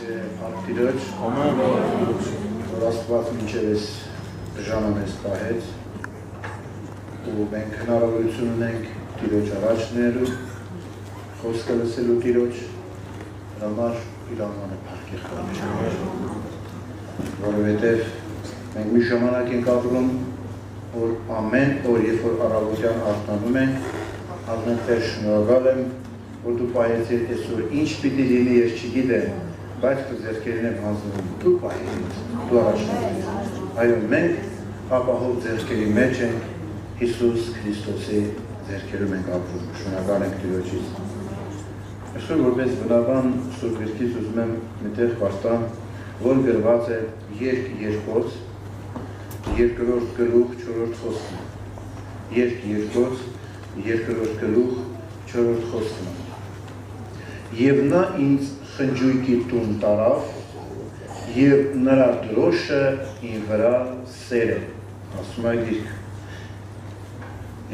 Տիրոջ, որ Աստված մինչև այս ժամը մեզ պահեց ու մենք հնարավորություն ունենք Տիրոջ առաջ ներելու, խոսքը լսելու Տիրոջ, համար իր անվանը փառքի խաղի, որովհետև մենք մի ժամանակ ենք ապրում, որ ամեն օր, երբ որ առավոտյան արթնանում ենք, ասում ենք Տեր շնորհակալ եմ, որ դու պահեցիր այսօր, ինչ պիտի լինի, ես չգիտեմ, բայց քո ձեռքերին եմ հանձնում, դու պահեցիր, դու առաջնորդիր։ Այո, մենք ապահով ձեռքերի մեջ ենք, Հիսուս Քրիստոսի ձեռքերում ենք ապրում, շնորհակալ ենք Տիրոջից։ Այսօր որպես բնական Սուրբ Գրքից ուզում եմ մի տեղ կարդամ, որ գրված է Երգ երկոց, երկրորդ գլուխ 4-րդ խոսքը։ Երգ երկոց, երկրորդ գլուխ 4-րդ խոսքը։ Եվ նա ինձ խնջույքի տուն տարավ, և նրա դրոշը ինձ վրա սեր է, ասում է Գիրքը։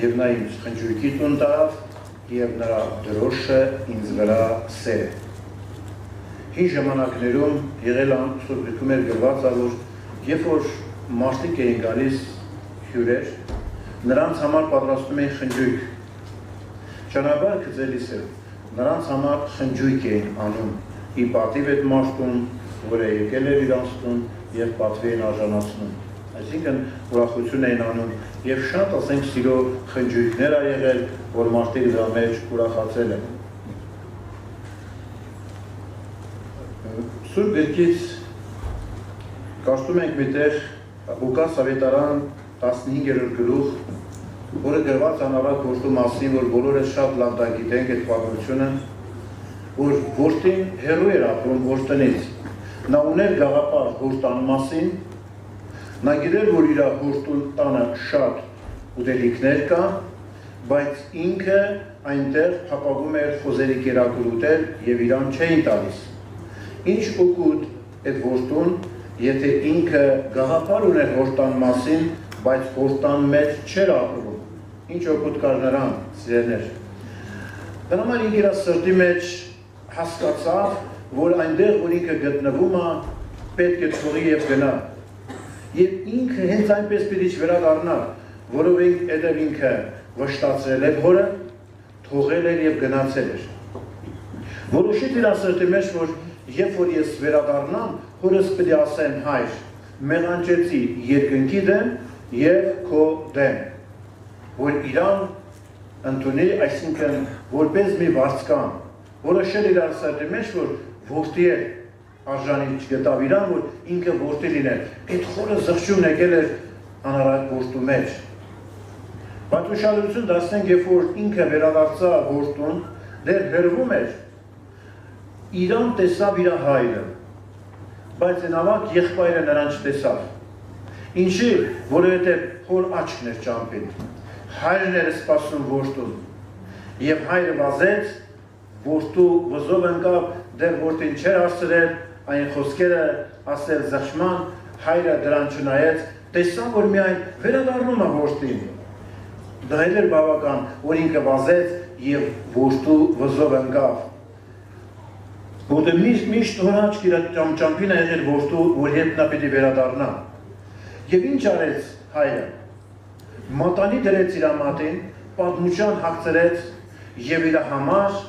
Եվ նա ինձ խնջույքի տուն տարավ, և նրա դրոշը ինձ վրա սեր է։ Հին ժամանակներում եղել Սուրբ Գրքում էր գրված, որ երբ որ մարդիկ էին գալիս հյուրեր, նրանց համար պատրաստում էին խնջույք։ Ճանապարհ գծելիս էր, նրանց համար խնջույք էին անում, ի պատիվ այդ մարդուն, որը եկել էր իրանց տուն և պատվի էին արժանացնում։ Այսինքն ուրախություն էին անում և շատ, ասենք, սիրո խնջույքներ ա եղել, որ մարդիկ դրա մեջ ուրախացել են։ Սուրբ Գրքից կարդում ենք միտեղ Ղուկաս ավետարան 15-րդ գլուխ, որը գրված անավակ որդու մասին, որ բոլորս շատ լավ դա գիտենք այդ պատմությունը, որ որդին հեռու էր ապրում հոր տնից։ Նա ուներ գաղափար հոր տան մասին, նա գիտեր, որ իր հոր տանը շատ ուտելիքներ կա, բայց ինքը այնտեղ փափագում էր խոզերի կերակուր ուտել և իրան չէին տալիս։ Ինչ օգուտ այդ որդուն, եթե ինքը գաղափար ուներ հոր տան մասին, բայց հոր տան մեջ չէր ապրում, ինչ օգուտ կար նրան, սիրելիներ։ Դրա համար ինքը իր սրտի մեջ հասկացավ, որ այնտեղ, որ ինքը գտնվում է, պետք է թողի և գնա։ Եվ ինքը հենց այնպես պիտի չվերադառնա, որովհետև ինքը վշտացրել էր հորը, թողել էր և գնացել էր։ Որոշեց իր սրտի մեջ, որ երբ որ ես վերադառնամ, հորս պիտի ասեմ հայր, մեղանջեցի երկնքի դեմ և քո դեմ, որ իրան ընդունի, այսինքն որպես մի վարձկան, որոշել իր սրտի մեջ, որ որդի է արժանի չգտավ իրան, որ ինքը որդի լիներ։ Այդ խորը զղջումն եկել էր անառակ որդու մեջ։ Բայց ուշադրություն դարձնենք, երբ որ ինքը վերադարձավ որդուն, դեռ հեռվում էր, իրան տեսավ իր հայրը, բայց այն ավակ եղբայրը նրան չտեսավ։ Ինչի, որովհետև հոր աչքն էր ճամփին, հայրն էր սպասում որդուն, և հայրը վազեց, որդու վզով ընկավ, դեռ որդին չէր հասցրել, այն խոսքերը ասել զղջման, հայրը դրան չնայեց, տեսավ, որ միայն վերադառնում է որդին։ Դա էր բավական, որ ինքը վազեց և որդու վզով ընկավ։ Որտեղ միշտ հոր աչքի ճամփին է եղել որդու, որ երբ նա պիտի վերադառնա։ Եվ ինչ արեց հայրը։ Մատանի դրեց իր մատին, պատմության հագցրեց և իր համար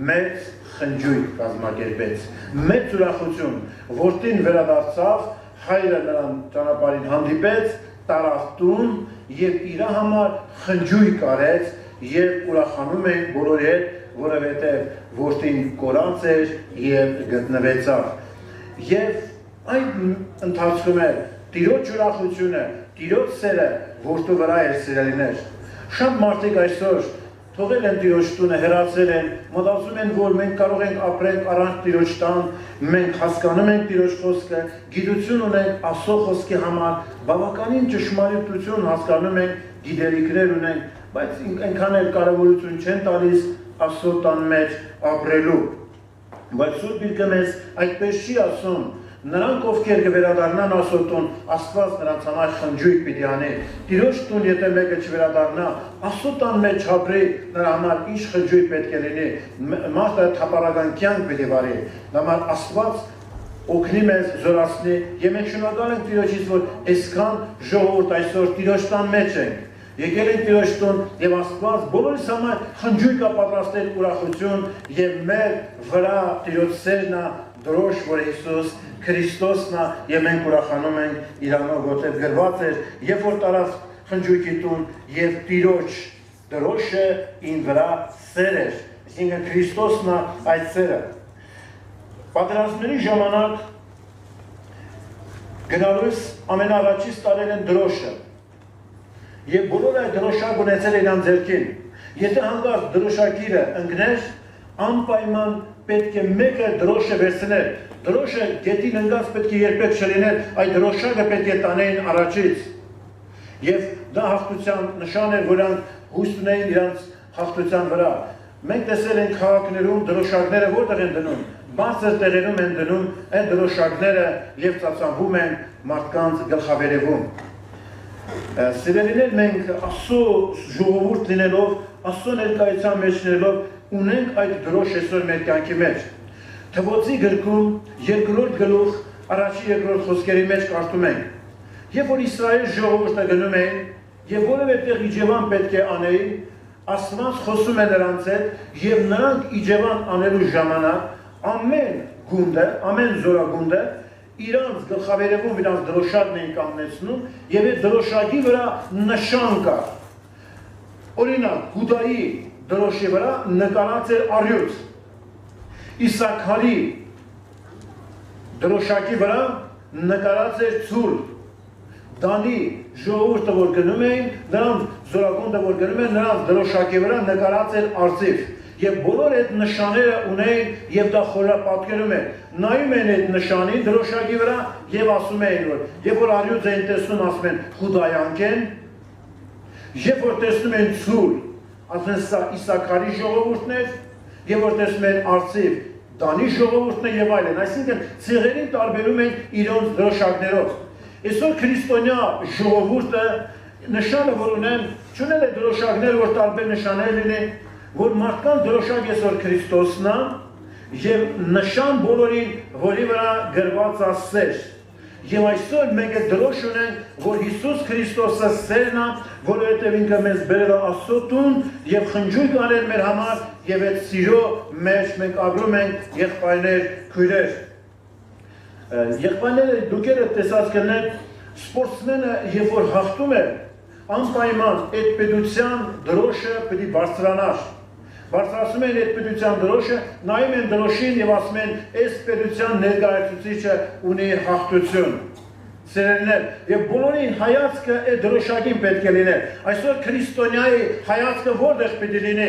մեծ խնջույք կազմակերպեց, մեծ ուրախություն, որդին վերադարձավ, հայրը նրան ճանապարհին հանդիպեց, տարավ տուն և իր համար խնջույք արեց և ուրախանում են բոլորի հետ, որովհետև որդին կորած էր և գտնվեցավ։ Եվ այդ ընթացքում է Տիրոջ ուրախությունը, Տիրոջ սերը որդու վրա էր, սիրելիներ։ Շատ մարդիկ այսօր թողել են Տիրոջ տունը, հեռացել են, մտածում են, որ մենք կարող ենք ապրենք առանց Տիրոջ տան, մենք հասկանում ենք Տիրոջ խոսքը, գիտություն ունենք Աստծո խոսքի համար, բավականին ճշմարիտություն հասկանում ենք, գիտելիքներ ունենք, բայց այնքան էլ կարևորություն չեն տալիս Աստծո տան մեջ ապրելու։ Բայց Սուրբ Գիրքը մեզ այդպես չի ասում, նրանք ովքեր կվերադառնան Աստծո տուն, Աստված նրանց համար խնջույք պիտի անի։ Տիրոջ տուն եթե մեկը չվերադառնա, Աստծո տան մեջ ապրի, նրա համար ինչ խնջույք պետք է լինի, մարդը թափառական կյանք պիտի վարի։ Դա համար Աստված օգնի մեզ զորացնի, եւ մենք շնորհակալ ենք Տիրոջից, որ այսքան ժողովուրդ այսօր Տիրոջ տան մեջ ենք։ Եկել ենք Տիրոջ տուն եւ Աստված բոլորիս համար խնջույք է պատրաստել ուրախություն եւ մեր վրա Տիրոջ սերն է դրոշ, որ Հիսուս Քրիստոսն է եւ մենք ուրախանում ենք իրանով, որտեղ գրված էր, երբ որ տարավ խնջույքի տուն եւ Տիրոջ դրոշը ին վրա սեր էր, այսինքն Քրիստոսն է այդ սերը։ Պատերազմների ժամանակ գնալուց ամենաառաջից տարել են դրոշը եւ բոլորը այդ դրոշակ ունեցել իրան ձեռքին։ Եթե հանկարծ դրոշակիրը ընկներ, անպայման պետք է մեկը դրոշը վերցնել։ Դրոշը գետին ընկած պետք է երբեք չլիներ, այդ դրոշակը պետք է տանեին առաջից։ Եվ դա հաղթության նշան էր, որ նրանք հույս ունեին իրանց հաղթության վրա։ Մենք տեսել ենք քաղաքներում դրոշակները որտեղ են դնում, բարձր տեղերում են դնում այդ դրոշակները եւ ծածանվում են մարդկանց գլխավերևում։ Սիրելիներ, մենք Աստծո ժողովուրդ լինելով, Աստծո ներկայության մեջ լինելով, ունենք այդ դրոշը այսօր մեր կյանքի մեջ։ Թվոցի գրքում 2-րդ գլուխ առաջի 2-րդ խոսքերի մեջ կարդում ենք. Երբ որ Իսրայել ժողովուրդը գնում էին եւ որևէ տեղ իջևան պետք է անեին, Աստված խոսում է նրանց հետ եւ նրանք իջևան անելու ժամանակ ամեն գունդը, ամեն զորագունդը իրանց գլխավերևում իրանց դրոշակն էին կանգնեցնում եւ այդ դրոշակի վրա նշան կա։ Օրինակ, Հուդայի դրոշի վրա նկարած էր առյուծ։ Իսաքարի դրոշակի վրա նկարած էր ցուլ։ Դանի ժողովուրդը որ գնում էին, նրանց զորագունդը որ գնում էին, նրանց դրոշակի վրա նկարած էր արծիվ։ Եվ բոլոր այդ նշանները ունեին եւ դա խորապատկերում է։ Նայում են այդ նշանին դրոշակի վրա եւ ասում էին, որ երբ որ առյուծ էին տեսնում, ասում են Հուդայանք են, երբ որ տեսնում են ցուլ, ասում են սա Իսաքարի ժողովուրդն է, երբ որ տեսնում են արծիվ, Դանի ժողովուրդն է եւ այլն։ Այսինքն ցեղերին տարբերում են իրենց դրոշակներով։ Այսօր քրիստոնյա ժողովուրդը նշանը որ ունեն, չունել է դրոշակներ, որ տարբեր նշաններ լինեն, որ մարդկան դրոշակ այսօր Քրիստոսն է եւ նշան բոլորին, որի վրա գրված է սեր։ Եվ այսօր մենք այդ դրոշ ունենք, որ Հիսուս Քրիստոսը սերն է, որովհետեւ ինքը մեզ բերել է Աստծո տուն եւ խնջույք արել մեր համար եւ այդ սիրո մեջ մենք ապրում ենք եղբայրներ, քույրեր։ Եղբայրները դուք եք տեսած կլինեք, սպորտսմենը երբ որ հաղթում է, անպայման այդ պետության դրոշը պետք է բարձրանար։ Բարձրացում են այդ պետության դրոշը, նայում են դրոշին եւ ասում են, այս պետության ներկայացուցիչը ունի հաղթություն։ Սերներ, եւ բոլորին հայացքը այդ դրոշակին պետք է լինի։ Այսօր քրիստոնյայի հայացքը որտեղ պետք է լինի։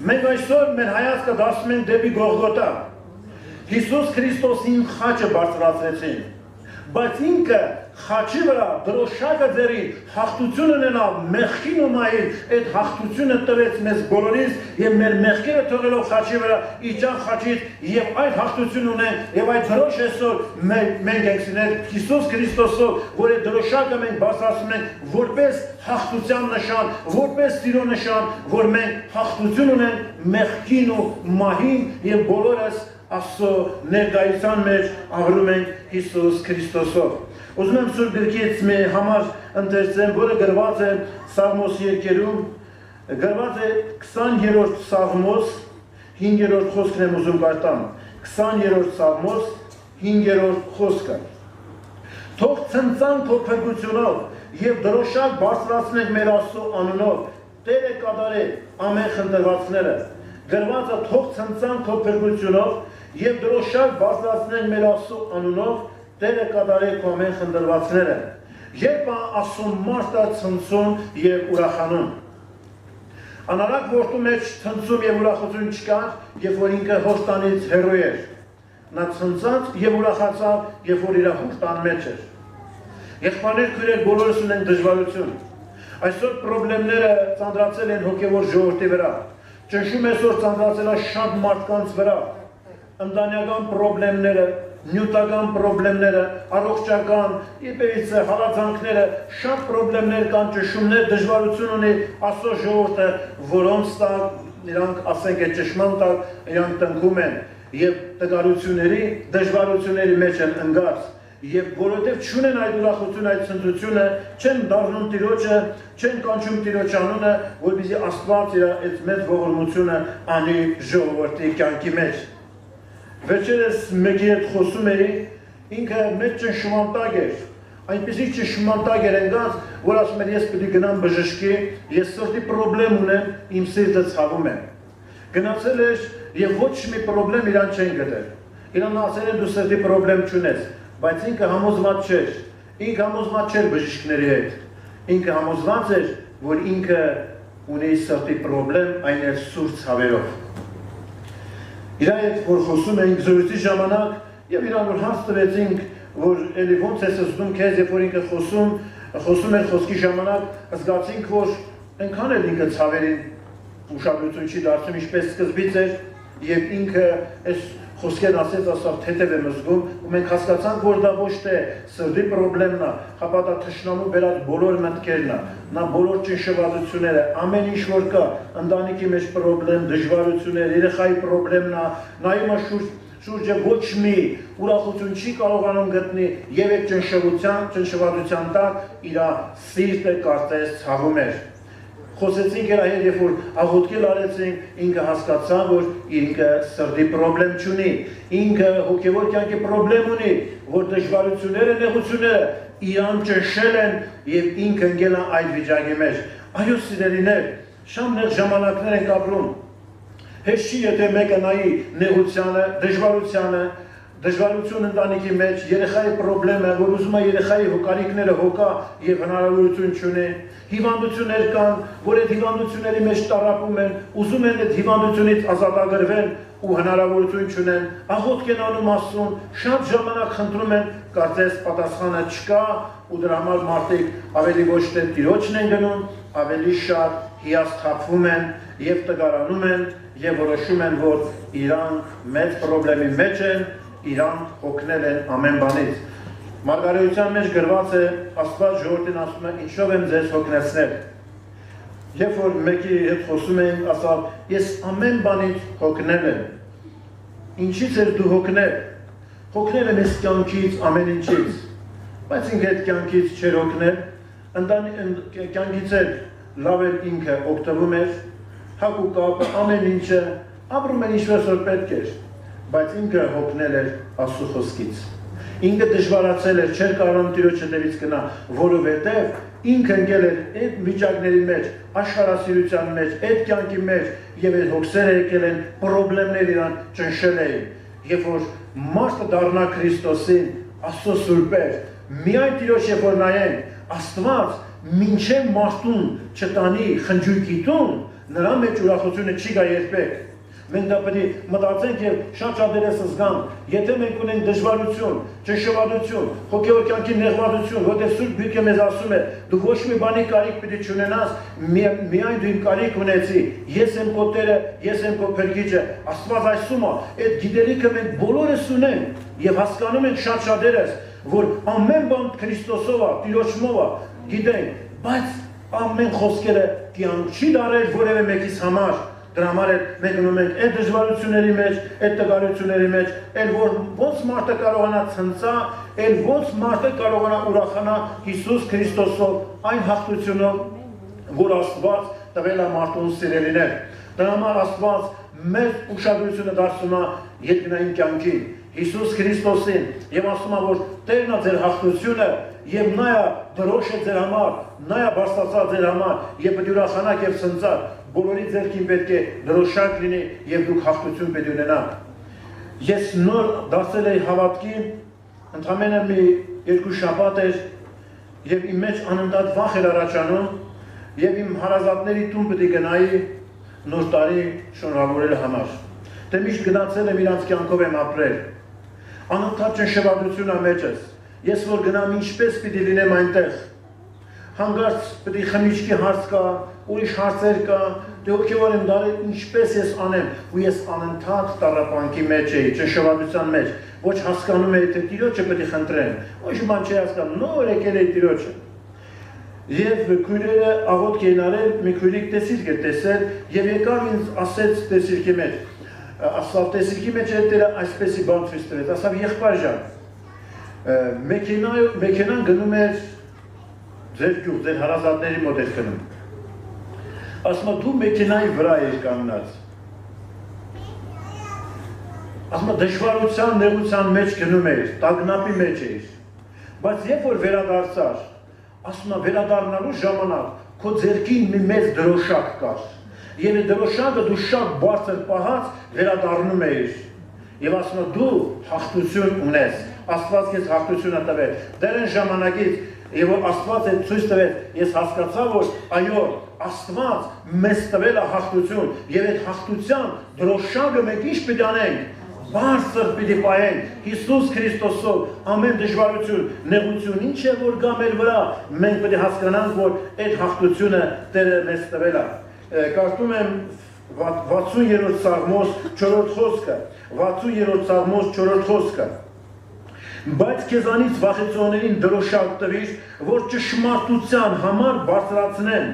Մենք այսօր մեր հայացքը դասում ենք դեպի Գողգոթա։ Հիսուս Քրիստոսին խաչը բարձրացրեցին, բայց ինքը խաչի վրա դրոշակը ձեռին հաղթություն ունենալ, մեղքին ու մահին, այդ հաղթությունը տվեց մեզ բոլորիս եւ մեր մեղքերը թողելով խաչի վրա իջան խաչից եւ այդ հաղթություն ունենք եւ այդ դրոշը այսօր մենք ենք սինել Հիսուս Քրիստոսով, որ այդ դրոշակը մենք բարձրացնում ենք որպես հաղթության նշան, որպես սիրո նշան, որ մենք հաղթություն ունենք մեղքին ու մահին եւ բոլորս Աստծո ներկայության մեջ ապրում ենք Հիսուս Քրիստոսով։ Ուզում եմ Սուրբ Գրքից մի համար ընթերցեմ, որը գրված է Սաղմոս 2-ում, գրված է 20-րդ Սաղմոս 5-րդ խոսքն եմ ուզում կարդամ։ 20-րդ Սաղմոս 5-րդ խոսքը։ Թող ցնցան քո փրկությունով եւ դրոշակ բարձրացնենք մեր Աստծո անունով, Տերը կատարե ամեն խնդրվածները։ Գրված է թող ցնցան քո փրկությունով եւ դրոշակ բարձրացնենք մեր Աստծո անունով, Տերը կատարե քո ամեն խնդրվածները։ Երբ Աստծո մարդը ցնցում եւ ուրախանում։ Անարակ որդու մեջ ցնցում եւ ուրախություն չկար, երբ որ ինքը հոստանից հեռու էր։ Նա ցնցած եւ ուրախացավ, երբ որ իր հոստան մեջ էր։ Եղբայրներ, քույրեր, բոլորս ունենք դժվարություն։ Այսօր խնդիրները ծանրացել են հոգեվոր ժողովրդի վրա։ Ճնշում այսօր ծանրացել է շատ մարդկանց վրա։ Ընտանեկան խնդիրները, նյութական խնդիրները, առողջական, իբրից հալածանքները, շատ խնդիրներ կան, ճնշումներ, դժվարություն ունի Աստծո ժողովուրդը, որոնց տակ իրանք ասենք այդ ճշմարտ տակ իրանք տնքում են։ եւ տկարությունների, դժվարությունների մեջ են ընկած եւ որովհետեւ չունեն այդ ուրախությունը, այդ ցնծությունը, չեն դառնում Տիրոջը, չեն կանչում Տիրոջ անունը, որպեսզի Աստված իր այդ մեծ ողորմությունը անի ժողովրդի կյանքի մեջ։ Վերջերս մեկի հետ խոսում էի, ինքը մեծ ճնշումանտակ էր, այնպեսի ճնշումանտակ էր ընկած, որ ասում էր ես պետք է գնամ բժշկի, ես սրտի խնդրեմ ունեմ, իմ սիրտը ցավում է։ Գնացել էր եւ ոչ մի խնդրեմ իրան չեն գտել։ Իրան ասել են դու սրտի խնդրեմ չունես, բայց ինքը համոզված չէր, ինքը համոզված չէր բժիշկների հետ, ինքը համոզված էր, որ ինքը ունի սրտի խնդրեմ, այն էր սուր ցավերով։ Իր հետ որ խոսում էինք զրույցի ժամանակ եւ իրան որ հարց տվեցինք, որ էլի ոնց է զգում քեզ, երբ որ ինքը խոսում էր խոսքի ժամանակ, զգացինք, որ այնքան էլ ինքը ցավերին ուշադրություն չի դարձնում, ինչպես սկզբից էր, եւ ինքը այս խոսքերն ասեց, ասավ թեթև եմ զգում, ու մենք հասկացանք, որ դա ոչ թե սրտի խնդրեմն է, հապա դա թշնամու բերած բոլոր մտքերն է, նա բոլոր ճնշվածությունները, ամեն ինչ որ կա, ընտանիքի մեջ խնդրեմ, դժվարություններ, երեխայի խնդրեմն է, նայում է շուրջը ոչ մի ուրախություն չի կարողանում գտնի եւ այդ ճնշվածության տակ իր սիրտը կարծես ցավում էր։ Խոսեցինք իր հետ, երբ որ աղոթքել արեցինք, ինքը հասկացավ, որ ինքը սրտի խնդրեմ չունի, ինքը հոգևոր կյանքի խնդրեմ ունի, որ դժվարությունները, նեղությունները իրան ճնշել են եւ ինքը ընկել է այդ վիճակի մեջ։ Այո, սիրելիներ, շատ նեղ ժամանակներ ենք ապրում։ Հեշտ չի, եթե մեկը նայի նեղությանը, դժվարություն ընտանիքի մեջ, երեխայի խնդրեմը, որ ուզում է երեխայի կարիքները հոգա եւ հնարավորություն չունի, հիվանդություններ կան, որ այդ հիվանդությունների մեջ տառապում են, ուզում են այդ հիվանդությունից ազատագրվեն ու հնարավորություն չունեն, աղոթք են անում Աստծուն, շատ ժամանակ խնդրում են, կարծես պատասխանը չկա ու դրա համար մարդիկ ավելի ոչ թե Տիրոջն են գնում, ավելի շատ հիասթափվում են եւ տգարանում են եւ որոշում են, որ իրանք մեծ խնդրեմի մեջ են, իրանք հոգնել են ամեն բանից։ Մարգարեության մեջ գրված է, Աստված ժողովրդին ասում է, ինչով եմ ձեզ հոգնեցնել։ Երբ որ մեկի հետ խոսում ենք, ասավ, ես ամեն բանից հոգնել եմ։ Ինչից էր դու հոգնել։ Հոգնել եմ այս կյանքից, ամեն ինչից, բայց ինքը այդ կյանքից չէր հոգնել, կյանքից էլ լավ էր ինքը օգտվում էր, հագու կապը, ամեն ինչը, ապրում էր ինչպես որ պետք էր, բայց ինքը հոգնել էր Աստծո խոսքից։ Ինքը դժվարացել էր, չէր կարողանում Տիրոջ հետևից գնա, որովհետև ինքը ընկել էր այդ վիճակների մեջ, աշխարհասիրության մեջ, այդ կյանքի մեջ եւ այդ հոգսերը եկել են, խնդիրներ իրան ճնշել էին։ Երբ որ մարդը դառնա Քրիստոսին, Աստծո սուրբեր, միայն Տիրոջ երբ որ նայեն, Աստված մինչև մարդուն չտանի խնջույքի տուն, նրա մեջ ուրախությունը չի գա երբեք։ Մենք դա պետք է մտածենք եւ շատ-շատերս զգանք, եթե մենք ունենք դժվարություն, ճնշվածություն, հոգեոր կյանքի նեղվածություն, որտեղ Սուրբ Գիրքը մեզ ասում է, դու ոչ մի բանի կարիք պետք է չունենաս, միայն դու իմ կարիք ունեցի, ես եմ քո Տերը, ես եմ քո Փրկիչը։ Աստված այսում է, այդ գիտելիքը մենք բոլորս ունենք եւ հասկանում ենք շատ-շատերս, որ ամեն բան Քրիստոսով է, Տիրոջով է, գիտենք, բայց ամեն խոսքերը կյանք չի դարել որևէ մեկիս համար։ Դրա համար մենք ունում ենք այդ դժվարությունների մեջ, այդ տկարությունների մեջ, էլ որ ոնց մարդը կարողանա ցնծա, էլ ոնց մարդը կարողանա ուրախանա Հիսուս Քրիստոսով, այն հաղթությունով, որ Աստված տվել է մարդուն սիրելիներ։ Դրա համար Աստված մեծ ուշադրությունը դարձնում է երկնային կյանքին, Հիսուս Քրիստոսին, եւ ասում է, որ Տերն է ձեր հաղթությունը, եւ նա է դրոշը ձեր համար, նա է բարձրացած ձեր համար, եւ պետք է ուրախանաք եւ ցնծաք, բոլորի ձեռքին պետք է դրոշակ լինի եւ դուք հաղթություն պետք է ունենաք։ Ես նոր դարձել էի հավատքի, ընդամենը մի 2 շաբաթ էր եւ իմ մեջ անընդհատ վախ էր առաջանում եւ իմ հարազատների տուն պետք է գնայի նոր տարի շնորհավորելու համար։ Դե միշտ գնացել եմ իրանց կյանքով եմ ապրել։ Անընդհատ ճնշվածություն է մեջս։ Ես որ գնամ ինչպես պիտի լինեմ այնտեղ։ Հանկարծ պետք է խմիչքի հարց կա, ուրիշ հարցեր կա, դե հոգևոր եմ դարել ինչպես ես անեմ, ու ես անընդհատ տառապանքի մեջ էի, ճնշվածության մեջ, ոչ հասկանում էի, թե Տիրոջը պետք է խնդրեմ, ոչ բան չի հասկանում, նոր եկել էի Տիրոջը։ Եվ քույրերը աղոթք էին արել, մի քույրիկ տեսիլք էր տեսել, եւ եկավ ինձ ասեց տեսիլքի մեջ, ասֆալտեսիկի մեջ է դերը այսպեսի բան ցույց տվեց, ասավ եղբայր ջան, մեքենան գնում էր ձեր գյուղ, ձեր հարազատների մոտ էր գնում, ասում դու մեքենայի վրա էր կանգնած, ասում դժվարության, նեղության մեջ գնում էր, տագնապի մեջ էր, բայց երբ որ վերադարձար, ասում վերադառնալու ժամանակ քո ձեռքին մի մեծ դրոշակ կար, եւ այդ դրոշակը դու շատ բարձր պահած վերադառնում ես, եւ ասում դու հաղթություն ունես, Աստված քեզ հաղթություն է տվել, դեռ այն ժամանակից, եւ որ Աստված է ցույց տվել, ես հասկացա, որ այո, Աստված մեզ տվել է հաղթություն, եւ այդ հաղթության դրոշակը մենք ինչ պիտի անենք, բարձր պիտի պահենք Հիսուս Քրիստոսով ամեն դժվարություն, նեղություն, ինչ է որ գա մեր վրա, մենք պետք է հասկանանք, որ այդ հաղթությունը Տերը մեզ տվել է։ Կարդում եմ 60-րդ Սաղմոս 4-րդ խոսքը, 60-րդ Սաղմոս 4-րդ խոսքը։ Բայց քեզանից վախեցողներին դրոշակ տվիր, որ ճշմարտության համար բարձրացնեն։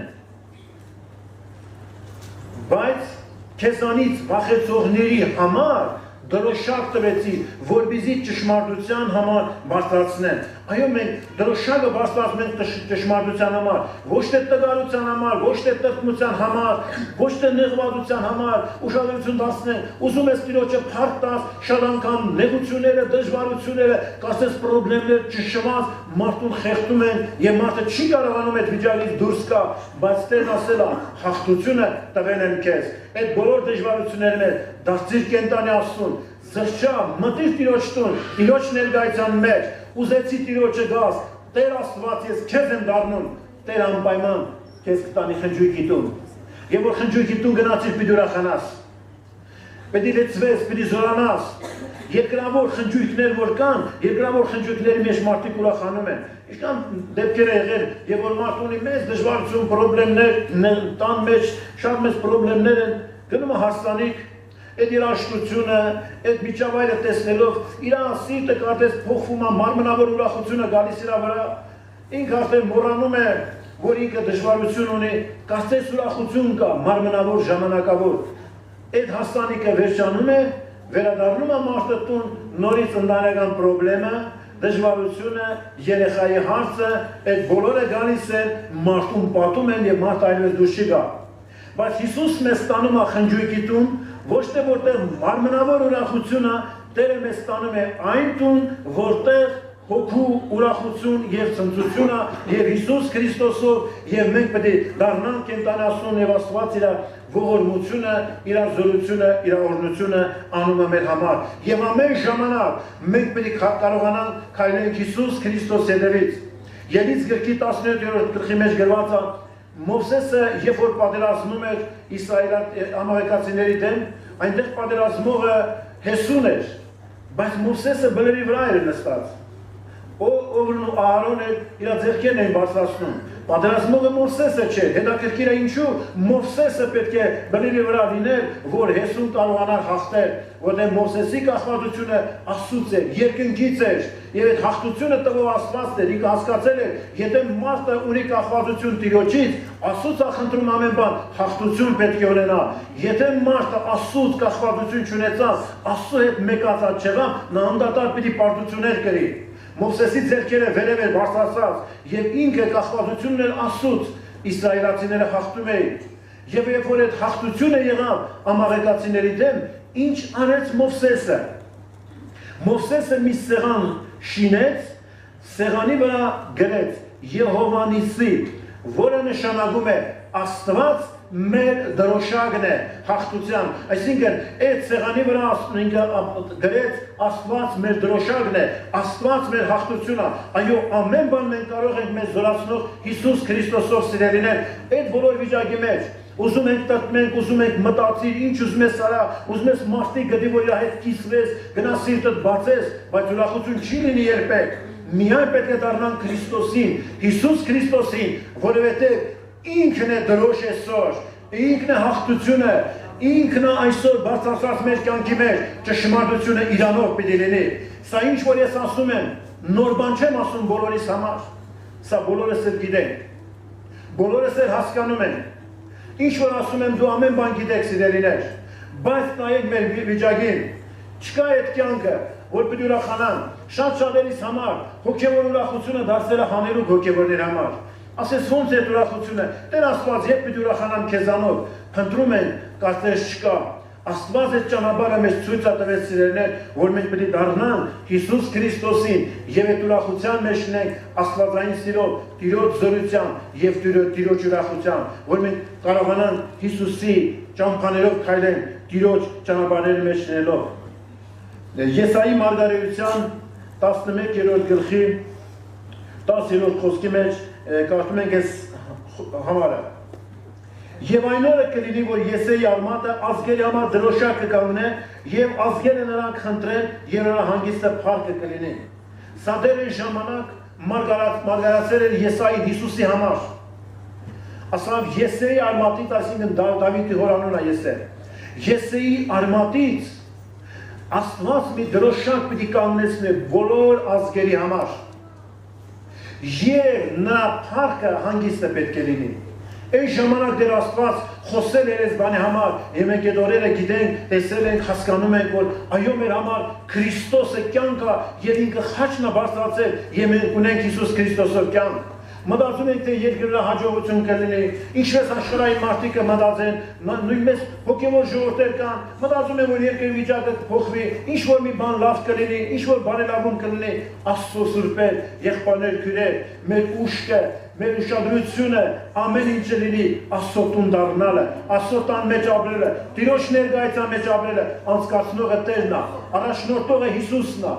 Բայց քեզանից վախեցողների համար դրոշակ տվեցի, որպեսզի ճշմարտության համար բարձրացնեն։ Այո, մենք դրոշակը բարձրացնում ենք ճշմարտության համար, ոչ թե տգարության համար, ոչ թե տրտմության համար, ոչ թե նեղվածության համար, ուշադրություն դարձնենք, ուզում ես Տիրոջը փառք տաս, շատ անգամ նեղությունները, դժվարությունները, կասես պրոբլեմներ ճշմարտ մարդուն խեղդում են, եւ մարդը չի կարողանում այդ վիճակից դուրս գա, բայց Տերն ասել է, հաղթությունը տվել եմ քեզ։ Այդ բոլոր դժվարություններն են, դարձիր կենտանի Աստծուն, զղջա, մտիր Տիրոջ տուն, Տիրոջ ներկայության մեջ, ուզեցի Տիրոջը գաս, Տեր Աստված ես քեզ եմ դառնում, Տեր անպայման քեզ կտանի խնջույքի տուն։ Եվ որ խնջույքի տուն գնացիր պիտի ուրախանաս, պիտի լեցվես, պիտի զորանաս, երկրավոր խնջույքներ որ կան, երկրավոր խնջույքների մեջ մարդիկ ուրախանում են։ Ինչքան դեպքեր է եղել, եւ որ մարդ ունի մեծ դժվարություն, պրոբլեմներ, տան մեջ շատ մեծ պրոբլեմներ են, գնում է հարստանիք, այդ իր աշխատությունը, այդ միջավայրը տեսնելով, իր սիրտը կարծես փոխվում է, մարմնավոր ուրախությունը գալիս իր վրա, ինքը արդեն մոռանում է, որ ինքը դժվարություն ունի, կարծես ուրախություն կա, մարմնավոր, ժամանակավոր։ Այդ հարստանիքը վերջանում է, վերադառնում է մարդը տուն, նորից ընտանեկան պրոբլեմը, դժվարությունը, երեխայի հարցը, այդ բոլորը գալիս են, մարդուն պատում են եւ մարդ այլևս դուրս չի գա։ Բայց Հիսուս մեզ տանում է խնջույքի տուն, ոչ թե որտեղ մարմնավոր ուրախությունը, Տերը մեզ տանում է այն տուն, որտեղ հոգու ուրախություն եւ ցնծությունը եւ Հիսուս Քրիստոսով եւ մենք պետք է դառնանք կենտանացուն եւ Աստված իր ողորմությունը, իր զորությունը, իր օրհնությունը անում է մեր համար։ Եվ ամեն ժամանակ մենք պետք է կարողանանք քայլել Հիսուս Քրիստոսի հետևից։ Ելից գրքի 17-րդ գլխի մեջ գրված է Մովսեսը, երբ որ պատերազմում էր ամալեկացիների դեմ, այնտեղ պատերազմողը Հեսուն էր, բայց Մովսեսը բլրի վրա էր նստած։ Ովն ու Ահարոն էր իր ձեռքերն էին բարձրացնում։ Պատերազմողը Մովսեսը չէ, հետաքրքիր է ինչու Մովսեսը պետք է բլրի վրա լիներ, որ Հեսուն կարողանար հաղթել, որտեղ Մովսեսի կախվածությունը Աստծուց էր, երկնքից էր, եւ այդ հաղթությունը տվող Աստվածն էր, ինքը հասկացել էր, եթե մարդը ունի կախվածություն Տիրոջից, Աստծուց է խնդրում ամեն բան, հաղթություն պետք է ունենա։ Եթե մարդը Աստծուց կախվածություն չունեցավ, Աստծու հետ մեկացած չեղավ, նա անդադար պիտի պարտություններ կրի։ Մովսեսի ձեռքերը վերև էր բարձրացած, եւ ինքը կախվածությունն էր Աստծուց, իսրայելացիները հաղթում էին։ Եվ երբ որ այդ հաղթությունը եղավ ամալեկացիների դեմ, ինչ արեց Մովսեսը։ Մովսեսը մի սեղան շինեց, սեղանի վրա գրեց Եհովա Նիսի, որը նշանակում է Աստված մեր դրոշակն է հաղթության, այսինքն այդ սեղանի վրա գրեց Աստված մեր դրոշակն է, Աստված մեր հաղթությունն է, այո ամեն բան մենք կարող ենք մեզ զորացնող Հիսուս Քրիստոսով սիրելիներ, այդ բոլոր վիճակի մեջ ուզում ենք տրտմենք, ուզում ենք մտածիր, ինչ ուզում ես արա, ուզում ես մարդիկ գտի, որ իր հետ կիսվես, գնաս սիրտդ բացես, բայց ուրախություն չի լինի երբեք, միայն պետք է դառնանք Քրիստոսին, Հիսուս Քրիստոսին, որովհետև ինքն է դրոշ այսօր, ինքն է հաղթությունը, ինքն է այսօր բարձրացած մեր կյանքի մեջ, ճշմարտությունը իրանով պիտի լինի։ Սա ինչ որ ես ասում եմ, նոր բան չեմ ասում բոլորիս համար, սա բոլորս էլ գիտենք, բոլորս էլ հասկանում ենք, ինչ որ ասում եմ դու ամեն բան գիտեք սիրելիներ, բայց նայեք մեր վիճակին, չկա այդ կյանքը, որ պիտի ուրախանան, շատ շատերիս համար հոգևոր ուրախությունը դարձել է հանելուկ հոգևորների համար։ Ասես ոնց է այդ ուրախությունը, Տեր Աստված, երբ պիտի ուրախանան քեզանով, փնտրում են, կարծես չկա։ Աստված այդ ճանապարհը մեզ ցույց է տվել սիրելիներ, որ մենք պետք է դառնանք Հիսուս Քրիստոսին եւ այդ ուրախության մեջ լինենք Աստվածային սիրով, Տիրոջ զորությամբ եւ Տիրոջ ուրախությամբ, որ մենք կարողանանք Հիսուսի ճամփաներով քայլենք, Տիրոջ ճանապարհների մեջ լինելով։ Եսայի մարգարեության 11-րդ գլխի 10-րդ խոսքի մեջ կարդում ենք այս համարը։ Եվ այն օրը կլինի, որ Եսեի արմատը ազգերի համար դրոշակ կկանգնե, եւ ազգերը նրան խնդրեն, եւ նրա հանգիստը փառքը կլինի։ Սա դեռ այն ժամանակ մարգարացել էր Եսային Հիսուսի համար։ Ասավ Եսեի արմատից, այսինքն Դավիթի հորանունն է Եսե։ Եսեի արմատից Աստված մի դրոշակ պիտի կանգնեցնի բոլոր ազգերի համար։ Եվ նրա փառքը հանգիստը պետք է լինի։ Այն ժամանակ դեռ Աստված խոսել էր այս բանի համար, եւ մենք այդ օրերը գիտենք, տեսել ենք, հասկանում ենք, որ այո մեր համար Քրիստոսը կյանք է եւ ինքը խաչն է բարձրացել, եւ մենք ունենք Հիսուս Քրիստոսով կյանք։ Մտածում ենք, թե երկրի հաջողություն կլինի, ինչպես աշխարհային մարդիկը մտածեն, նույնպես հոգևոր ժողովուրդներ կան, մտածում են, որ երկրի վիճակը կփոխվի, ինչ որ մի բան լավ կլինի, ինչ որ բարելավում կլինի, Աստծո սուրբեր, եղբայրներ, քույրեր, մեր ուշքը, մեր ուշադրությունը ամեն ինչը լինի Աստծո տուն դառնալը, Աստծո տան մեջ ապրելը, Տիրոջ ներկայության մեջ ապրելը, անցկացնողը Տերն է, առաջնորդողը Հիսուսն է։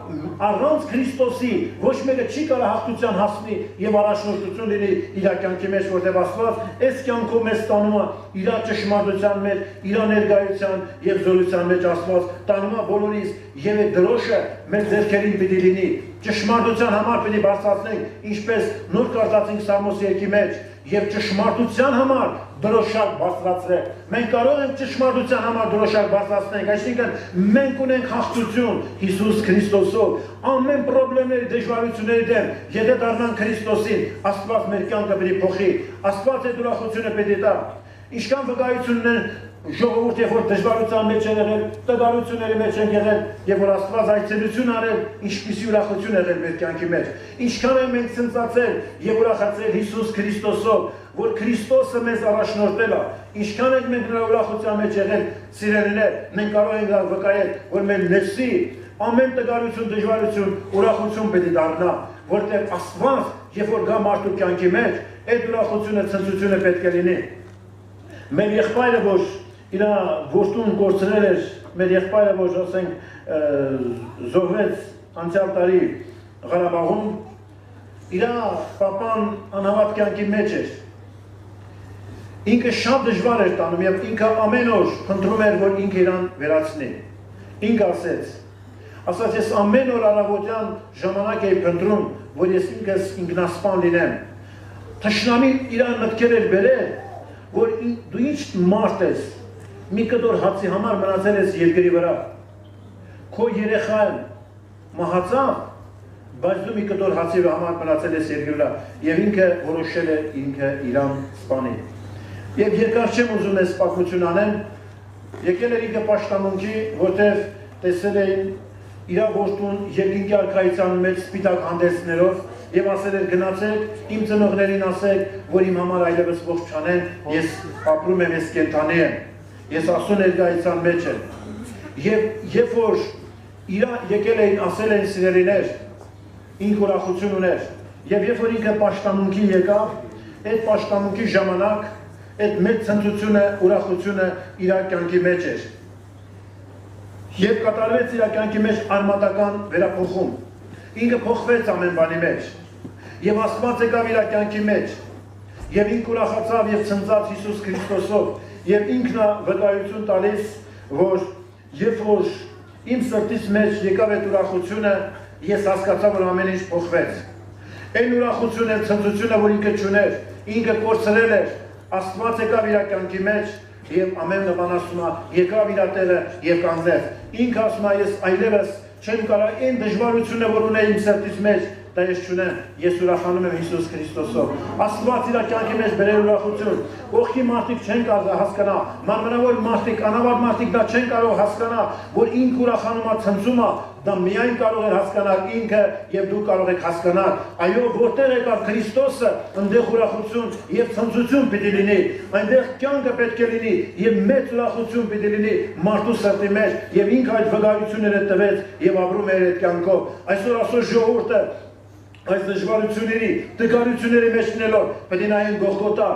Առանց Քրիստոսի ոչ մեկը չի կարող հաղթության հասնի եւ առաջնորդություն լինի իր կյանքի մեջ, որտեղ Աստված այս կյանքով մեզ տանում է իր ճշմարտության մեջ, իր ներկայության եւ զորության մեջ Աստված տանում է բոլորիս եւ այդ դրոշը մեր ձեռքերին պիտի լինի։ Ճշմարտության համար պիտի բարձրացնենք, ինչպես նոր կարդացինք Սամոս 2-ի մեջ, եւ ճշմարտության համար դրոշակ բարձրացրել։ Մենք կարող ենք ճշմարտության համար դրոշակ բարձրացնել, այսինքն մենք ունենք հաղթություն Հիսուս Քրիստոսով, ամեն խնդիրների, դժվարությունների դեմ, եթե դառնանք Քրիստոսին, Աստված մեր կյանքը պիտի փոխի, Աստված այդ ուրախությունը պիտի տա։ Ինչքան վկայություններ ժողովուրդ երբ որ դժվարության մեջ են եղել, տգարությունների մեջ են եղել, եւ որ Աստված այցելություն արել, ինչպիսի ուրախություն եղել մեր կյանքի մեջ։ Ինչքան են մենք ցնծացել եւ ուրախացել Հիսուս Քրիստոսով, որ Քրիստոսը մեզ առաջնորդել է։ Ինչքան ենք մենք նրա ուրախության մեջ եղել, սիրելիներ, մենք կարող ենք վկայել, որ մեր ներսի ամեն տգարություն, դժվարություն, ուրախություն պետք է դառնա, որտեղ Աստված երբ որ գա մարդու կյանքի մեջ, այդ ուրախությունը, ցնծությունը պետք է լինի։ Մեր եղբայրը որ իր որդուն կորցրել էր, մեր եղբայրը որ ասենք զոհվեց անցյալ տարի Ղարաբաղում, իր պապան անհավատ կյանքի մեջ էր։ Ինքը շատ դժվար էր տանում եւ ինքը ամեն օր խնդրում էր, որ ինքը իրան վերացնի։ Ինքը ասաց ես ամեն օր առավոտյան ժամանակ էի փնտրում, որ ես ինքս ինքնասպան լինեմ։ Թշնամին իրան մտքեր էր բերել, որ դու ինչ մարդ ես, մի կտոր հացի համար մնացել ես երկրի վրա, քո երեխան մահացավ, բայց դու մի կտոր հացի համար մնացել ես երկրի վրա, եւ ինքը որոշել է ինքը իրան սպանի։ Եվ երկար չեմ ուզում այս պատմություն անեմ, եկել էր ինքը պաշտամունքի, որտեղ տեսել էին իր որդուն երկինքի արքայության մեջ սպիտակ հանդեսներով եւ ասել էր գնացեք իմ ծնողներին ասեք, որ իմ համար այլևս ողջ չանեն, ես ապրում եմ, ես կենդանի եմ, ես Աստծո ներկայության մեջ եմ։ Եվ երբ որ իր եկել էին ասել են սիրելիներ, ինքը ուրախություն ուներ, եւ երբ որ ինքը պաշտամունքի եկավ, այդ պաշտամունքի ժամանակ այդ մեծ ցնծությունը, ուրախությունը իր կյանքի մեջ էր։ Եվ կատարվեց իր կյանքի մեջ արմատական վերափոխում։ Ինքը փոխվեց ամեն բանի մեջ։ Եվ Աստված եկավ իր կյանքի մեջ։ Եվ ինքը ուրախացավ եւ ցնծաց Հիսուս Քրիստոսով։ Եվ ինքն է վկայություն տալիս, որ երբ որ իմ սրտից մեջ եկավ այդ ուրախությունը, ես հասկացա, որ ամեն ինչ փոխվեց։ Այն ուրախությունը, ցնծությունը, որ ինքը չուներ, ինքը կորցրել էր, Աստված եկավ իր կյանքի մեջ եւ ամեն բան ասում է, եկավ իր տեղը եւ կանձեց։ Ինքը ասում է, ես այլևս չեմ կարող այն դժվարությունը, որ ունեի իմ սրտից մեջ, դա ես չունեմ, ես ուրախանում եմ Հիսուս Քրիստոսով։ Աստված իր կյանքի մեջ բերել ուրախություն։ Ողքի մարդիկ չեն կարող հասկանալ, մարմնավոր մարդիկ, անավարտ մարդիկ դա չեն կարող հասկանալ, որ ինքը ուրախանում է, ցնծում է, դա միայն կարող է հասկանալ ինքը եւ դու կարող եք հասկանալ։ Այո, որտեղ եկավ Քրիստոսը, այնտեղ ուրախություն եւ ցնծություն պիտի լինի, այնտեղ կյանքը պետք է լինի եւ մեծ ուրախություն պիտի լինի մարդու սրտի մեջ եւ ինքը այդ վկայությունները տվեց եւ ապրում էր այդ կյանքով։ Այսօր ասոր ժողովուրդը այս դժվարությունների, տկարությունների մեջ լինելով պետք է նայեն Գողգոթա,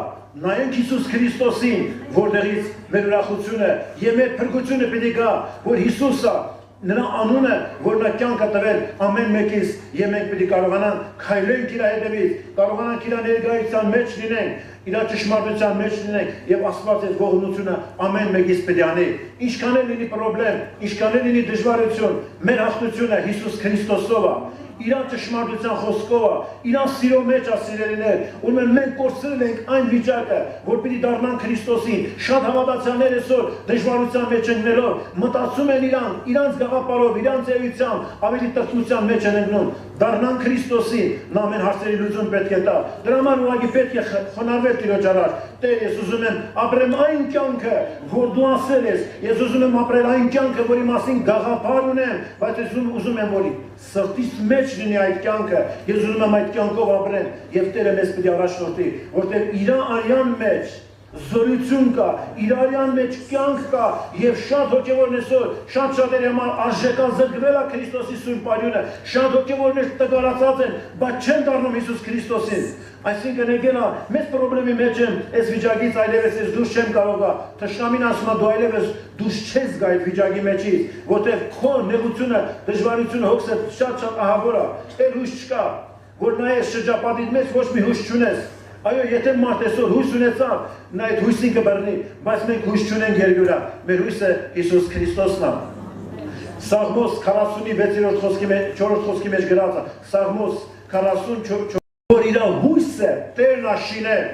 նայենք Հիսուս Քրիստոսին, որտեղից մեր ուրախությունը եւ մեր փրկությունը պիտի գա, որ Հիսուսը նրա անունը, որ նա կյանքը տվել ամեն մեկից եւ մենք պետք է կարողանանք քայլենք իր հետևից, կարողանանք իր ներկայության մեջ լինենք, իր ճշմարտության մեջ լինենք եւ Աստված այդ ողնությունը ամեն մեկից պետք է անի։ Ինչքան էլ լինի խնդրեմ, ինչքան էլ լինի դժվարություն, մեր հաղթությունը Հիսուս Քրիստոսով է։ Իրան ճշմարտության խոսքով է, իրան սիրո մեջ է սիրելիներ, ուրեմն մենք կորցրել ենք այն վիճակը, որ պիտի դառնանք Քրիստոսին։ Շատ հավատացյալներ այսօր դժվարության մեջ ընկնելով մտածում են իրանց գաղափարով, իրանց էությամբ ավելի տրտմության մեջ են ընկնում։ Դառնան Քրիստոսին, նա ամեն հարցերի լուծում պետք է տա։ Դրա համար ուղղակի պետք է խոնարհվել Տիրոջ առաջ։ Տեր, ես ուզում եմ ապրեմ այն կյանքը, որ դու ասել ես, ես ուզում եմ ապրել այն կյանքը, որի մասին գաղափար ունեմ, բայց ես ուզում եմ, որ սրտիս մեջ լինի այդ կյանքը, ես ուզում եմ այդ կյանքով ապրեմ, եւ Տերը մեզ պետք է առաջնորդի, որտեղ իր արյան մեջ զորություն կա, իր արյան մեջ կյանք կա եւ շատ հոգեվորն այսօր, շատ շատերի համար արժեքազրկվել է Քրիստոսի սուրբ արյունը, շատ հոգեվորներ տկարացած են, բայց չեն դառնում Հիսուս Քրիստոսին։ Այսինքն եկել է մեծ խնդրի մեջ եմ, այս վիճակից այլևս ես դուրս չեմ կարող գա։ Թշնամին ասում է դու այլևս դուրս չես գա այդ վիճակի մեջից, որտեղ քո նեղությունը, դժվարությունը, հոգսը շատ ահավոր է, այլ հույս չկա, որ նայես շրջապատիդ մեջ ոչ մի հույս չունես։ Այո, եթե մարդ այսօր հույս ունեցավ, նա այդ հույսին կբռնի, բայց մենք հույս չունենք երկյուրա, մեր հույսը Հիսուս Քրիստոսն է։ Սաղմոս 46-րդ խոսքի մեջ, 4-րդ խոսքի մեջ գրած է, Սաղմոս 44, որ իր հույսը Տերն է շինել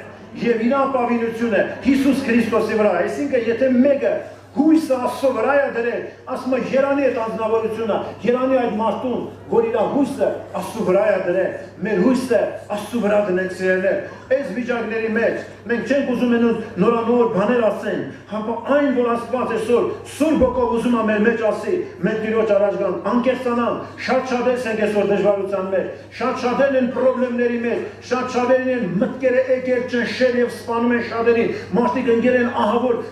եւ իր ապավինությունը Հիսուս Քրիստոսի վրա, այսինքն եթե մեկը հույսը Աստծո վրա է դրել, ասում է երանի այդ անձնավորությունը, երանի այդ մարդուն, որ իր հույսը Աստծո վրա է դրել, մեր հույսը Աստծո վրա դնենք սիրելիներ։ Այս վիճակների մեջ մենք չենք ուզում նորանոր բաներ ասեն, հապա այն, որ Աստված այսօր Սուրբ Հոգով ուզում է մեր մեջ ասի, մենք Տիրոջ առաջ գանք, անկեղծանանք, շատ շատեր ենք այսօր դժվարության մեջ, շատ շատերն են խնդիրների մեջ, շատ շատերն են մտքերը եկել ճնշել եւ սպանում են շատերին, մարդիկ ընկել են ահավոր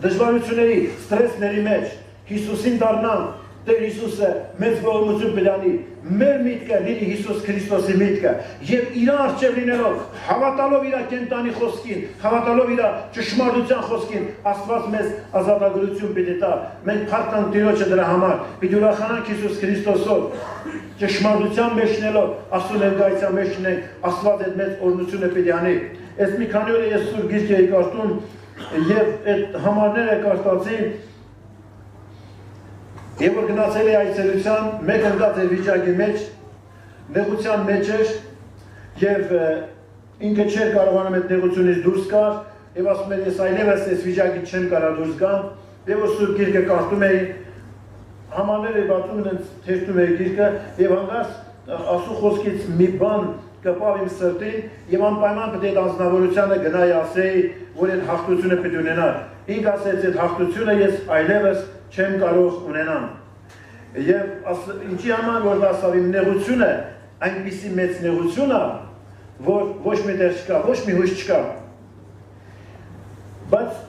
դժվարությունների, ստրեսների մեջ, Հիսուսին դառնանք, Տեր Հիսուսը մեծ ողորմություն պիտանի, մեր միտքը լինի Հիսուս Քրիստոսի միտքը եւ իր առջեւ լինելով, հավատալով իր կենտանի խոսքին, հավատալով իր ճշմարտության խոսքին, Աստված մեզ ազատագրություն պիտի տա։ Մենք փառք Տիրոջը դրա համար, պիտի ուրախանանք Հիսուս Քրիստոսով, ճշմարտության մեջ լինելով, Աստծո ներկայության մեջ լինենք, Աստված այդ մեծ օրհնությունը պիտի անի։ Այս մի քանի օր ես Սուրբ Գիրքը էի կարդում եւ այդ համարները կարդացի Եվ որ գնացել է այցելության, մեկ ընկած էր վիճակի մեջ, նեղության մեջ էր և ինքը չէր կարողանում այդ նեղությունից դուրս գար և ասում էր ես այլևս այս վիճակի չեմ կարող դուրս գամ և որ Սուրբ Գիրքը կարդում էի, համարները բացում են թերթում էի Գիրքը և հանկարծ Աստծո խոսքից մի բան կպավ իմ սրտին և անպայման պետք է անձնավորությանը գնայի ասեի, որ այդ հաղթությունը պետք է ունենար։ Ինք ասեց այդ հաղթությունը ես այլևս չեմ կարող ունենամ։ Եվ ինչի համար որ ասավ իմ նեղությունը այնպիսի մեծ նեղություն է, որ ոչ մի տեղ չկա, ոչ մի հույս չկա։ Բայց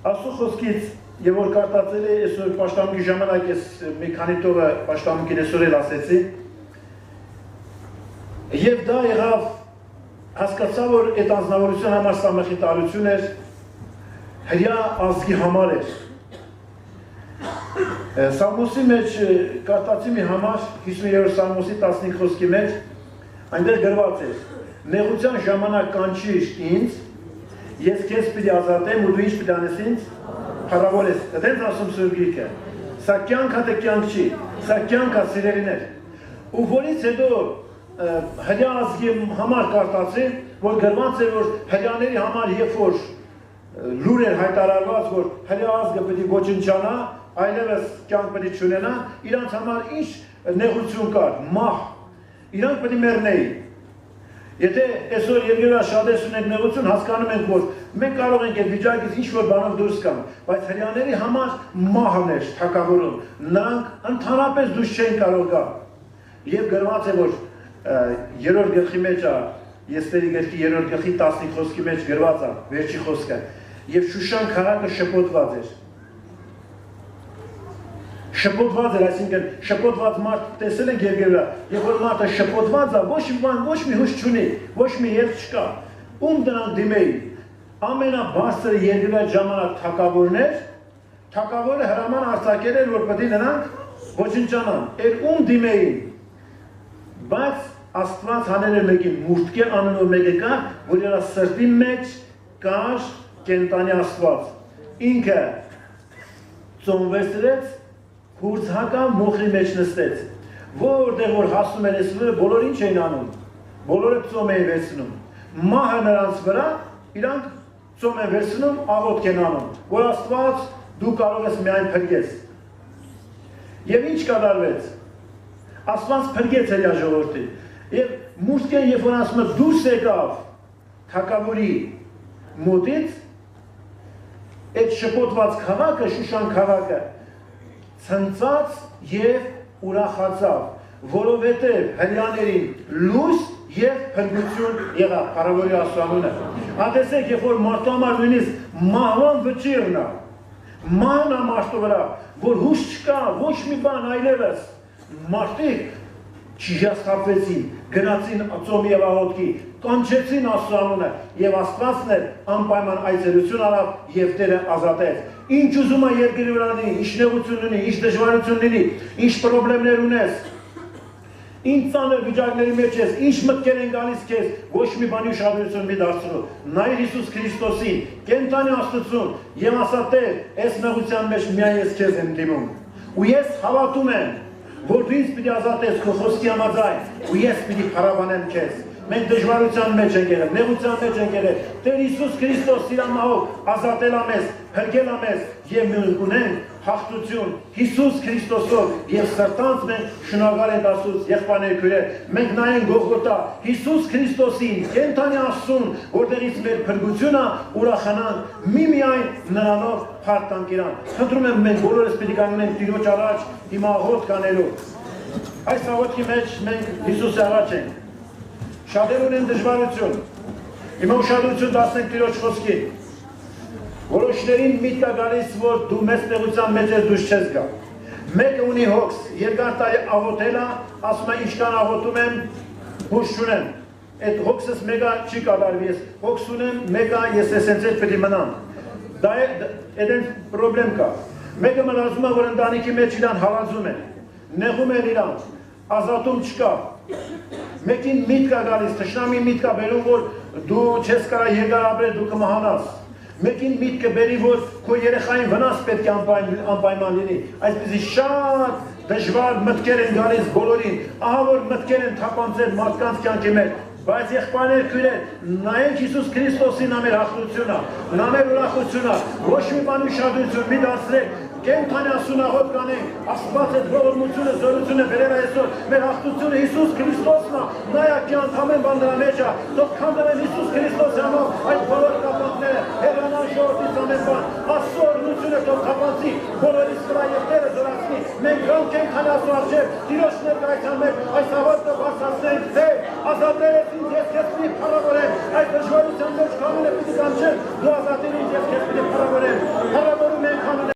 Աստծո խոսքից եւ որ կարդացել է այսօր պաշտամունքի ժամանակ ես մի քանի տողը պաշտամունքին այսօր էլ ասեցի։ Եվ դա եղավ հասկացա որ այդ անձնավորության համար սա մխիթարություն էր, հրյա ազգի համար էր։ Սաղմոսի մեջ կարդացի մի համար 50-րդ Սաղմոսի 15 խոսքի մեջ այնտեղ գրված էր. նեղության ժամանակ կանչիր ինձ, ես քեզ պիտի ազատեմ ու դու ինչ պիտի անես ինձ, փառավոր ես։ Դենց ասում Սուրբ Գիրքը։ Սա կյանք է կյանք չի, սա կյանք է սիրելիներ։ Ու որից հետո հրյա ազգի համար կարդացի, որ գրված է որ հրյաների համար երբ որ լուր էր հայտարարված, որ հրյա ազգը պիտի ոչնչանա, այլևս կյանք պետք չունենա, իրանց համար ինչ նեղություն կար, մահ, իրանք պետք է մեռնեին։ Եթե այսօր երկրորդ շատես ունենք նեղություն, հասկանում ենք, որ մենք կարող ենք այդ վիճակից ինչ-որ բանով դուրս գալ, բայց հрьяաների համար մահն էր թագավորում, նրանք ընդհանրապես դուրս չէին կարող գալ։ Եվ գրված է, որ երրորդ գլխի մեջ է, Եսթերի գրքի երրորդ գլխի 15 խոսքի մեջ գրված է, վերջի խոսքը, եւ Շուշան քաղաքը շփոթված էր։ Շփոթված էր, այսինքն շփոթված մարդ տեսել ենք երկրորդ, եւ որ մարդը շփոթված է, ոչ մի բան, ոչ մի հույս չունի, ոչ մի ելք չկա։ Ում դրանք դիմեին։ Ամենաբարձր երկրորդ ժամանակ թագավորն էր, թագավորը հրաման արձակել էր, որ պետք է նրանք ոչնչանան։ Էր ում դիմեին։ Բայց Աստված հանել էր մեկին Մուրտկե անունով մեկը կա, որ իր սրտի մեջ կար կենտանի Աստված։ Ինքը ծնվեցրեց, հուրց հակավ, մոխրի մեջ նստեց։ Որտեղ որ հասնում էր այսօր, բոլորը ինչ էին անում։ Բոլորը ծոմ էին վերցնում։ Մահը նրանց վրա, իրանք ծոմ են վերցնում, աղոթք են անում, որ Աստված դու կարող ես միայն փրկես։ Եվ ինչ կատարվեց։ Աստված փրկեց իր ժողովրդին։ Եվ Մուրտկեն երբ որ ասում է դուրս եկավ թագավորի մոտից, այդ շփոթված քաղաքը, Շուշան քաղաքը, ցնծած եւ ուրախացավ, որովհետեւ հрьяաներին լույս եւ փրկություն եղավ, փառավորի Աստծո։ Ատեսեք, երբ որ մարդու համար նույնիսկ մահվան վճիռն է, մահն է մարդու վրա, որ հույս չկա, ոչ մի բան այլևս, մարդիկ չիժասխապվեցին, գնացին ծոմի եւ աղոթքի, կանչեցին Աստծո անունը եւ Աստվածն էլ անպայման այցելություն արավ եւ Տերը ազատեց։ Ինչ ուզում է երկրի վրա լինի, ինչ նեղություն ունի, ինչ դժվարություն լինի, ինչ խնդիրներ ունես, ինչ ծանր վիճակների մեջ ես, ինչ մտքեր են գալիս քեզ, ոչ մի բանի ուշադրություն մի դարձնու։ Նայր Հիսուս Քրիստոսին, կենտանի Աստծուն եւ ասա Տեր, այս նեղության մեջ միայն ես քեզ եմ դիմում։ Ու ես հավատում եմ, որ դու ինձ պիտի ազատես քո խոսքի համաձայն, ու ես պիտի փառաբանեմ քեզ։ Մենք դժվարության մեջ ենք եղել, նեղության մեջ ենք եղել։ Տեր Հիսուս Քրիստոս իր անմահով ազատել է մեզ, փրկել է մեզ եւ մենք ունենք հաղթություն Հիսուս Քրիստոսով եւ սրտանց մենք շնորհակալ ենք Աստծուց, եղբայրներ քույրեր, մենք նայենք Գողգոթա Հիսուս Քրիստոսին, կենտանի Աստծուն, որտեղից մեր փրկությունը ուրախանանք միմիայն նրանով փառք տանք իրան։ Խնդրում եմ մենք բոլորս պիտի կանգնենք Տիրոջ առաջ հիմա աղոթք անելու։ Այս աղոթքի մեջ մենք Հիսուսի առաջ ենք։ Շատեր ունեն դժվարություն։ Հիմա ուշադրություն դարձնենք Տիրոջ խոսքին։ Որոշներին միտք է գալիս, որ դու մեծ նեղության մեջ ես, դուրս չես գա։ Մեկը ունի հոգս, երկար տարի աղոթել է, ասում է ինչքան աղոթում եմ, հույս չունեմ։ Այդ հոգսս մեկը չի կատարվի, ես հոգս ունեմ, մեկը ես էսենց էլ պետք է մնամ։ Դա այդպես պրոբլեմ կա։ Մեկը մնացում է, որ ընտանիքի մեջ իրան հալածում են, նեղում են իրան, ազատում չկա։ Մեկին միտք է գալիս, թշնամի միտք է բերում, որ դու չես կարա երկար ապրել, դու կմահանաս։ Մեկին միտքը բերի, որ քո երեխային վնաս պետք է անպայման լինի։ Այսպեսի շատ դժվար մտքեր են գալիս բոլորին, ահա որ մտքեր են թափանցել մարդկանց կյանքի մեջ։ Բայց եղբայրներ քույրեր, նայենք Հիսուս Քրիստոսին, նա մեր հաղթությունն է, նա մեր ուրախությունն է, ոչ մի բան ուշադրություն մի դարձրեք, կենթանի Աստծուն աղոթք կանենք, Աստված այդ ողորմությունը, զորությունը բերել է այսօր, մեր հաղթությունը Հիսուս Քրիստոսն է, նայեք կյանք ամեն բան դրա մեջ է, թող քանդվեն Հիսուս Քրիստոսի անունով այդ բոլոր կապանքները, հեռանան ժողովրդից ամեն բան, Աստծո օրհնությունը թող կապանցի բոլորիս վրա եւ Տերը զորացնի, մենք գանք կենթանի Աստծո առջև, Տիրոջ ներկայության մեջ այս աղոթքը բարձրացնենք, թե ազատել ես քեզ պիտի փառավորեմ, այդ դժվարության մեջ կանոնը պիտի կանչեմ, դու ազատել ես քեզ պիտի փառավորեմ, փառավորում ենք անունը